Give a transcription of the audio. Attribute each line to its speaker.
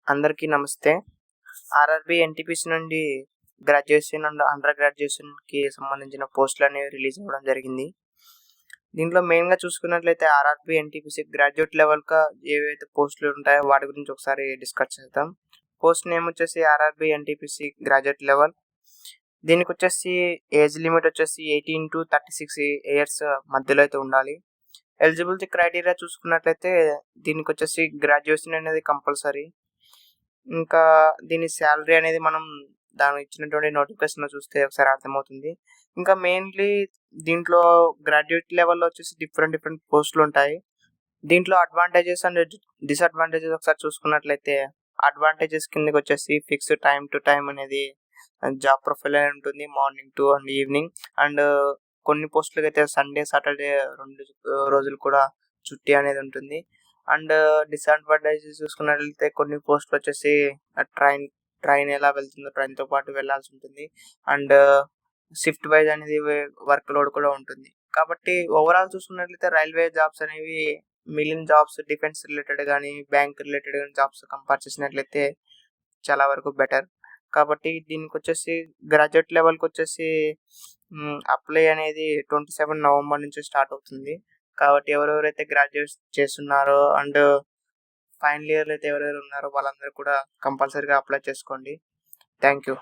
Speaker 1: అందరికీ నమస్తే. RRB, NTPC నుండి గ్రాడ్యుయేషన్ అండ్ అండర్ గ్రాడ్యుయేషన్‌కి సంబంధించిన పోస్టులనేవి రిలీజ్ అవ్వడం జరిగింది. దీంట్లో మెయిన్‌గా చూసుకున్నట్లయితే ఆర్ఆర్‌బీ, ఎన్‌టీపీసీ గ్రాడ్యుయేట్ లెవెల్‌గా ఏవైతే పోస్టులు ఉంటాయో వాటి గురించి ఒకసారి డిస్కస్ చేద్దాం. పోస్ట్ నేమ్ వచ్చేసి ఆర్ఆర్‌బీ, ఎన్‌టీపీసీ గ్రాడ్యుయేట్ లెవెల్. దీనికొచ్చేసి ఏజ్ లిమిట్ వచ్చేసి 18-36 ఇయర్స్ మధ్యలో అయితే ఉండాలి. ఎలిజిబిలిటీ క్రైటీరియా చూసుకున్నట్లయితే దీనికొచ్చేసి గ్రాడ్యుయేషన్ అనేది కంపల్సరీ. ఇంకా దీని సాలరీ అనేది మనం దాని ఇచ్చినటువంటి నోటిఫికేషన్‌లో చూస్తే ఒకసారి అర్థమవుతుంది. ఇంకా మెయిన్‌లీ దీంట్లో గ్రాడ్యుయేట్ లెవెల్‌లో వచ్చేసి డిఫరెంట్ పోస్టులుంటాయి. దీంట్లో అడ్వాంటేజెస్ అండ్ డిసడ్వాంటేజెస్ ఒకసారి చూసుకున్నట్లయితే అడ్వాంటేజెస్ కిందకొచ్చేసి ఫిక్స్డ్ టైమ్ టు టైమ్ అనేది జాబ్ ప్రొఫైల్ అనేది ఉంటుంది. Morning to and evening. And కొన్ని పోస్టులకైతే సండే, సాటర్డే 2 రోజులు కూడా చుట్టి అనేది ఉంటుంది. అండ్ డిసడ్వాంటేజెస్ చూసుకున్నట్లయితే కొన్ని పోస్టులు వచ్చేసి ట్రైన్ ఎలా వెళ్తుందో ట్రైన్‌తో పాటు వెళ్ళాల్సి ఉంటుంది. అండ్ షిఫ్ట్ వైజ్ అనేది వర్క్ లోడ్ కూడా ఉంటుంది. కాబట్టి ఓవరాల్ చూసుకున్నట్లయితే రైల్వే జాబ్స్ అనేవి మిగిలిన జాబ్స్ డిఫెన్స్ రిలేటెడ్ గానీ, బ్యాంక్ రిలేటెడ్ గానీ జాబ్స్ కంపేర్ చేసినట్లయితే చాలా వరకు బెటర్. కాబట్టి దీనికొచ్చేసి గ్రాడ్యుయేట్ లెవెల్‌కొచ్చేసి అప్లై అనేది 27 నవంబర్ నుంచి స్టార్ట్ అవుతుంది. కాబట్టి ఎవరెవరైతే గ్రాడ్యుయేట్ చేస్తున్నారో అండ్ ఫైనల్ ఇయర్‌లో అయితే ఎవరెవరు ఉన్నారో వాళ్ళందరూ కూడా కంపల్సరీగా అప్లై చేసుకోండి. Thank you.